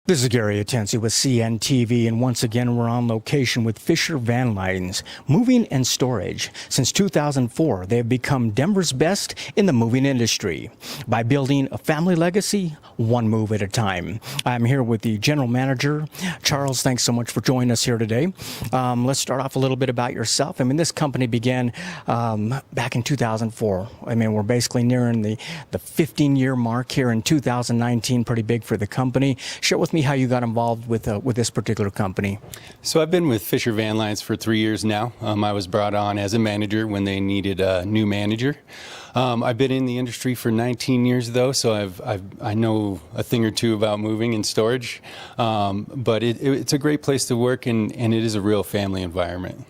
This is Gary Atencio with CNTV, and once again we're on location with Fischer Van Lines, moving and storage. Since 2004, they have become Denver's best in the moving industry by building a family legacy, one move at a time. I'm here with the general manager. Charles, thanks so much for joining us here today. Let's start off a little bit about yourself. I mean, this company began back in 2004. I mean, we're basically nearing the 15-year mark here in 2019, pretty big for the company. Share with me how you got involved with this particular company. So I've been with Fischer Van Lines for 3 years now. I was brought on as a manager when they needed a new manager. I've been in the industry for 19 years though, so I know a thing or two about moving and storage. But it's a great place to work, and it is a real family environment.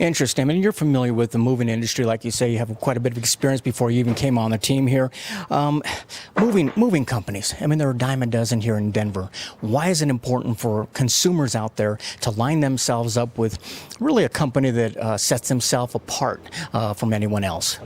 Interesting. I mean, you're familiar with the moving industry, like you say. You have quite a bit of experience before you even came on the team here. Moving companies. I mean, there are a dime a dozen here in Denver. Why is it important for consumers out there to line themselves up with really a company that sets themselves apart from anyone else?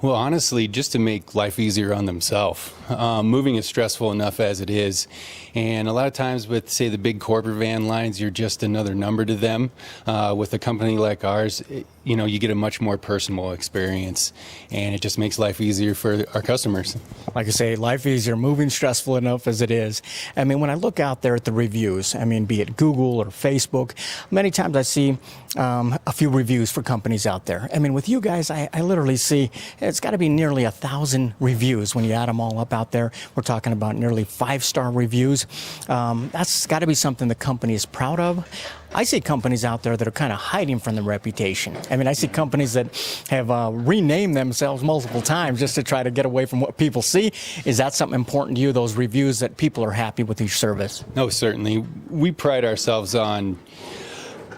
Well, honestly, just to make life easier on themselves. Moving is stressful enough as it is. And a lot of times with, say, the big corporate van lines, you're just another number to them. With a company like ours, you get a much more personal experience, and it just makes life easier for our customers. Like I say, life easier, moving stressful enough as it is. I mean, when I look out there at the reviews, I mean, be it Google or Facebook, many times I see a few reviews for companies out there. I mean, with you guys, I literally see it's got to be nearly 1,000 reviews when you add them all up out there. We're talking about nearly 5-star reviews. That's got to be something the company is proud of. I see companies out there that are kind of hiding from their reputation. I mean, I see companies that have renamed themselves multiple times just to try to get away from what people see. Is that something important to you, those reviews, that people are happy with your service? No, certainly. We pride ourselves on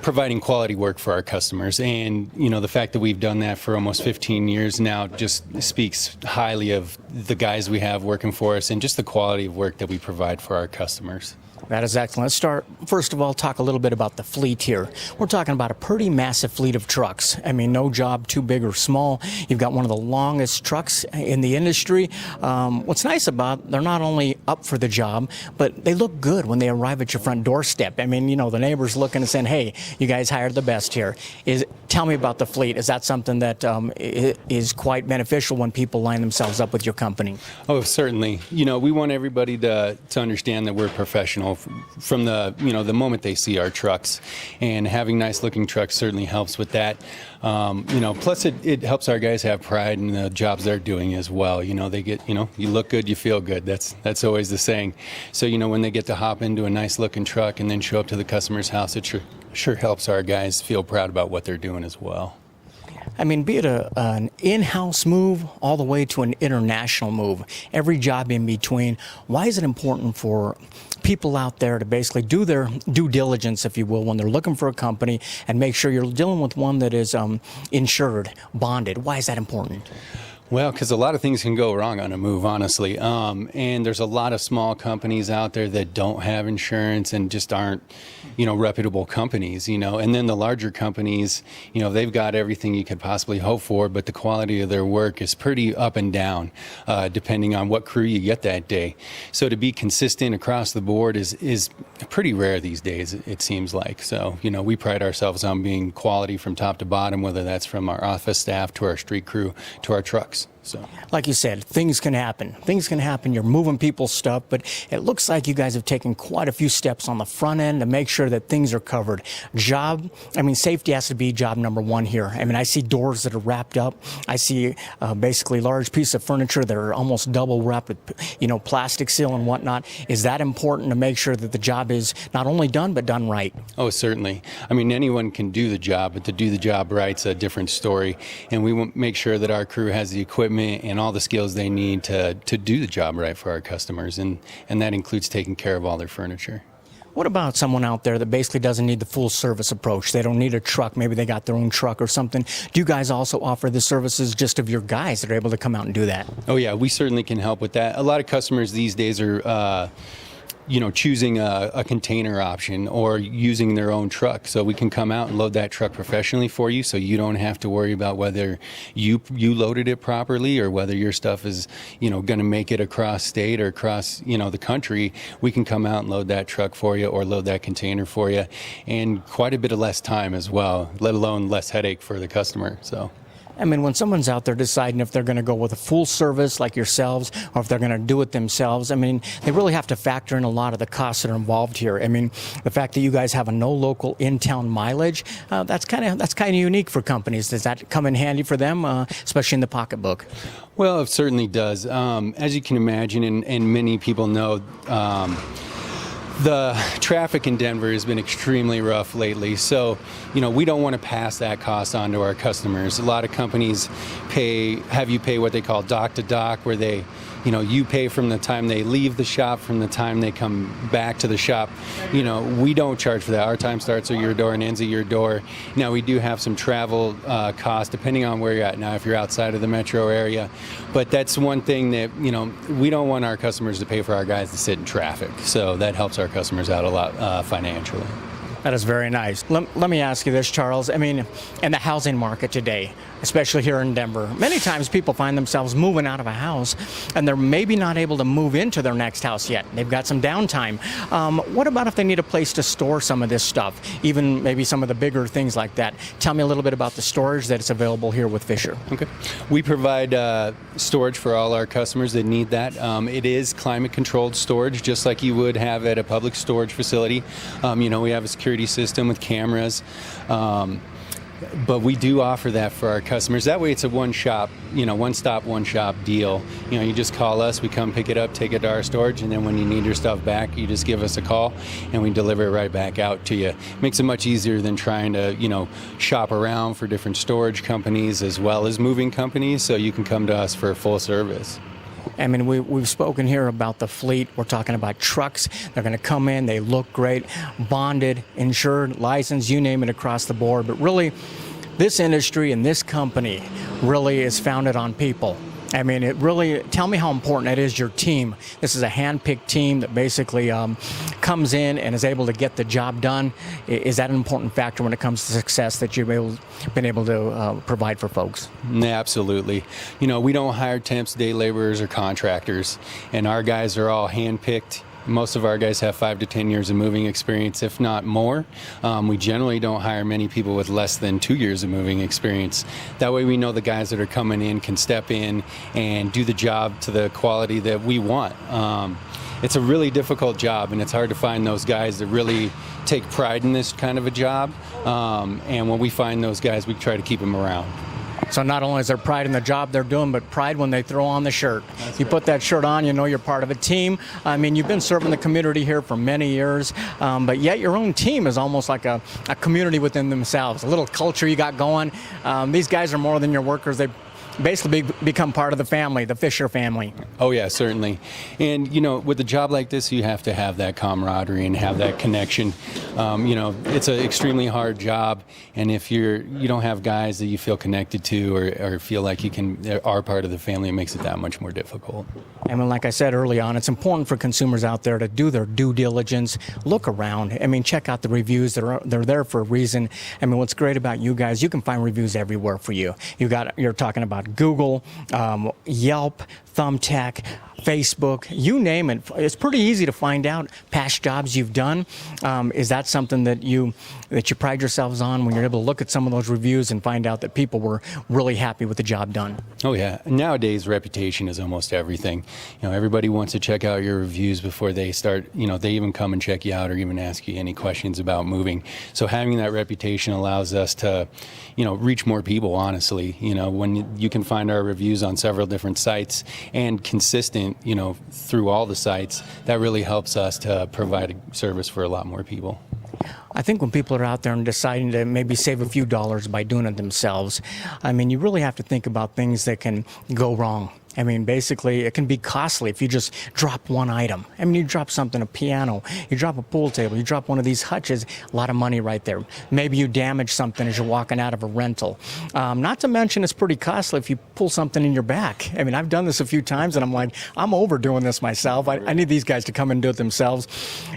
providing quality work for our customers, and the fact that we've done that for almost 15 years now just speaks highly of the guys we have working for us and just the quality of work that we provide for our customers. That is excellent. Let's start, first of all, talk a little bit about the fleet here. We're talking about a pretty massive fleet of trucks. I mean, no job too big or small. You've got one of the longest trucks in the industry. What's nice about, they're not only up for the job, but they look good when they arrive at your front doorstep. I mean, the neighbors looking and saying, hey, you guys hired the best here. Tell me about the fleet. Is that something that is quite beneficial when people line themselves up with your company? Oh, certainly. We want everybody to understand that we're professional from the moment they see our trucks, and having nice looking trucks certainly helps with that. Plus it helps our guys have pride in the jobs they're doing as well. They get, you look good, you feel good. That's always the saying. So, when they get to hop into a nice looking truck and then show up to the customer's house, it sure helps our guys feel proud about what they're doing as well. I mean, be it an in-house move all the way to an international move, every job in between, why is it important for people out there to basically do their due diligence, if you will, when they're looking for a company, and make sure you're dealing with one that is insured, bonded? Why is that important? Well, because a lot of things can go wrong on a move, honestly. And there's a lot of small companies out there that don't have insurance and just aren't, reputable companies, And then the larger companies, they've got everything you could possibly hope for, but the quality of their work is pretty up and down, depending on what crew you get that day. So to be consistent across the board is pretty rare these days, it seems like. So, we pride ourselves on being quality from top to bottom, whether that's from our office staff to our street crew to our trucks. So, like you said, things can happen. Things can happen. You're moving people's stuff, but it looks like you guys have taken quite a few steps on the front end to make sure that things are covered. Safety has to be job number one here. I mean, I see doors that are wrapped up. I see basically large pieces of furniture that are almost double wrapped with, plastic seal and whatnot. Is that important to make sure that the job is not only done, but done right? Oh, certainly. I mean, anyone can do the job, but to do the job right's a different story. And we want to make sure that our crew has the equipment and all the skills they need to do the job right for our customers, and that includes taking care of all their furniture. What about someone out there that basically doesn't need the full service approach? They don't need a truck. Maybe they got their own truck or something. Do you guys also offer the services just of your guys that are able to come out and do that? Oh, yeah, we certainly can help with that. A lot of customers these days are choosing a container option or using their own truck. So we can come out and load that truck professionally for you, so you don't have to worry about whether you loaded it properly or whether your stuff is, going to make it across state or across, the country. We can come out and load that truck for you or load that container for you, and quite a bit of less time as well, let alone less headache for the customer. So. I mean, when someone's out there deciding if they're going to go with a full service like yourselves or if they're going to do it themselves, I mean, they really have to factor in a lot of the costs that are involved here. I mean, the fact that you guys have a no local in-town mileage, that's kind of unique for companies. Does that come in handy for them, especially in the pocketbook? Well, it certainly does. As you can imagine, and many people know, the traffic in Denver has been extremely rough lately, so we don't want to pass that cost on to our customers. A lot of companies have you pay what they call dock to dock, where they, you pay from the time they leave the shop, from the time they come back to the shop. We don't charge for that. Our time starts at your door and ends at your door. Now, we do have some travel costs depending on where you're at. Now, if you're outside of the metro area, but that's one thing that we don't want our customers to pay for our guys to sit in traffic. So that helps our customers out a lot financially. That is very nice. Let me ask you this, Charles. I mean, in the housing market today, especially here in Denver, many times people find themselves moving out of a house and they're maybe not able to move into their next house yet. They've got some downtime. What about if they need a place to store some of this stuff, even maybe some of the bigger things like that? Tell me a little bit about the storage that's available here with Fischer. Okay. We provide storage for all our customers that need that. It is climate-controlled storage, just like you would have at a public storage facility. We have a security system with cameras, but we do offer that for our customers. That way it's a one-stop, one-shop deal. You just call us, we come pick it up, take it to our storage, and then when you need your stuff back, you just give us a call and we deliver it right back out to you. Makes it much easier than trying to, shop around for different storage companies as well as moving companies, so you can come to us for a full service. I mean, we've spoken here about the fleet. We're talking about trucks. They're going to come in. They look great, bonded, insured, licensed, you name it, across the board. But really, this industry and this company really is founded on people. I mean, tell me how important it is, your team. This is a hand-picked team that basically comes in and is able to get the job done. Is that an important factor when it comes to success that you've been able to provide for folks? Absolutely. We don't hire temps, day laborers, or contractors, and our guys are all hand-picked. Most of our guys have 5 to 10 years of moving experience, if not more. We generally don't hire many people with less than 2 years of moving experience. That way we know the guys that are coming in can step in and do the job to the quality that we want. It's a really difficult job, and it's hard to find those guys that really take pride in this kind of a job. And when we find those guys, we try to keep them around. So not only is there pride in the job they're doing, but pride when they throw on the shirt. You put that shirt on, you're part of a team. I mean, you've been serving the community here for many years, but yet your own team is almost like a community within themselves, a little culture you got going. These guys are more than your workers. They basically become part of the family, the Fischer family. Oh yeah, certainly. And with a job like this, you have to have that camaraderie and have that connection. It's an extremely hard job, and if you don't have guys that you feel connected to or feel like are part of the family, it makes it that much more difficult. I mean, like I said early on, it's important for consumers out there to do their due diligence, look around. I mean, check out the reviews. They're there for a reason. I mean, what's great about you guys, you can find reviews everywhere for you. You're talking about Google, Yelp, Thumbtack, Facebook, you name it. It's pretty easy to find out past jobs you've done. Is that something that you pride yourselves on, when you're able to look at some of those reviews and find out that people were really happy with the job done? Oh yeah. Nowadays, reputation is almost everything. Everybody wants to check out your reviews before they start. They even come and check you out or even ask you any questions about moving. So having that reputation allows us to, reach more people. Honestly, when you can find our reviews on several different sites and consistent, through all the sites, that really helps us to provide a service for a lot more people. I think when people are out there and deciding to maybe save a few dollars by doing it themselves, I mean, you really have to think about things that can go wrong. I mean, basically, it can be costly if you just drop one item. I mean, you drop something, a piano, you drop a pool table, you drop one of these hutches, a lot of money right there. Maybe you damage something as you're walking out of a rental. Not to mention, it's pretty costly if you pull something in your back. I mean, I've done this a few times, and I'm like, I'm overdoing this myself. I need these guys to come and do it themselves.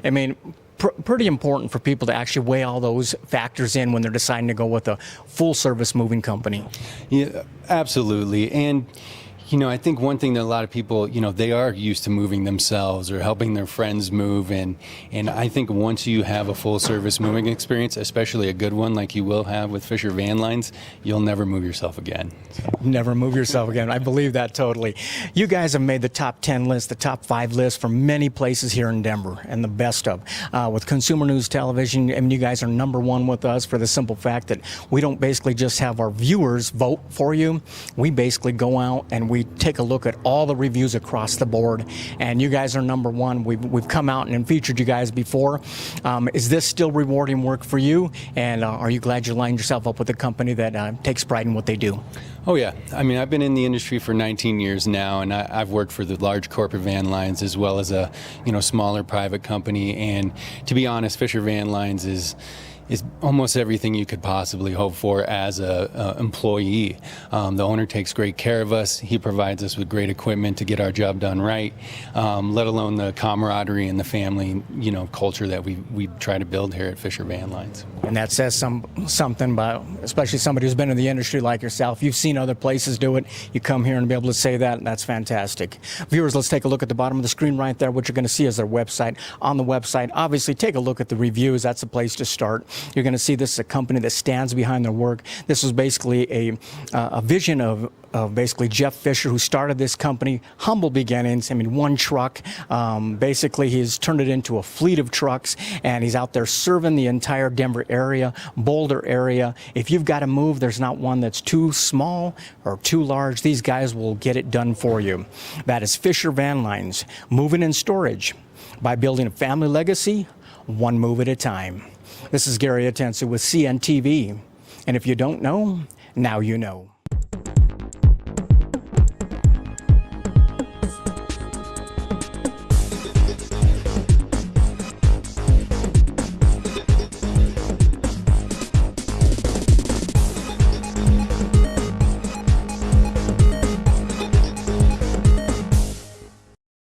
I mean, pretty important for people to actually weigh all those factors in when they're deciding to go with a full-service moving company. Yeah, absolutely. And I think one thing that a lot of people, they are used to moving themselves or helping their friends move. And I think once you have a full service moving experience, especially a good one like you will have with Fischer Van Lines, you'll never move yourself again. Never move yourself again. I believe that totally. You guys have made the top 10 list, the top 5 list for many places here in Denver, and the best of. With Consumer News Television, I mean, you guys are number one with us for the simple fact that we don't basically just have our viewers vote for you. We basically go out and we take a look at all the reviews across the board, and you guys are number one. We've come out and featured you guys before. Is this still rewarding work for you, and are you glad you lined yourself up with a company that takes pride in what they do? Oh yeah, I mean, I've been in the industry for 19 years now, and I've worked for the large corporate van lines as well as a smaller private company. And to be honest, Fischer Van Lines is almost everything you could possibly hope for as a employee. The owner takes great care of us. He provides us with great equipment to get our job done right, let alone the camaraderie and the family, culture that we try to build here at Fischer Van Lines. And that says something about, especially somebody who's been in the industry like yourself. You've seen other places do it. You come here and be able to say that, and that's fantastic. Viewers, let's take a look at the bottom of the screen right there. What you're going to see is their website. On the website, obviously, take a look at the reviews. That's the place to start. You're going to see this is a company that stands behind their work. This was basically a vision of basically Jeff Fischer, who started this company. Humble beginnings. I mean, one truck. Basically, he's turned it into a fleet of trucks, and he's out there serving the entire Denver area, Boulder area. If you've got to move, there's not one that's too small or too large. These guys will get it done for you. That is Fischer Van Lines, moving and storage by building a family legacy, one move at a time. This is Gary Atencio with CNTV, and if you don't know, now you know.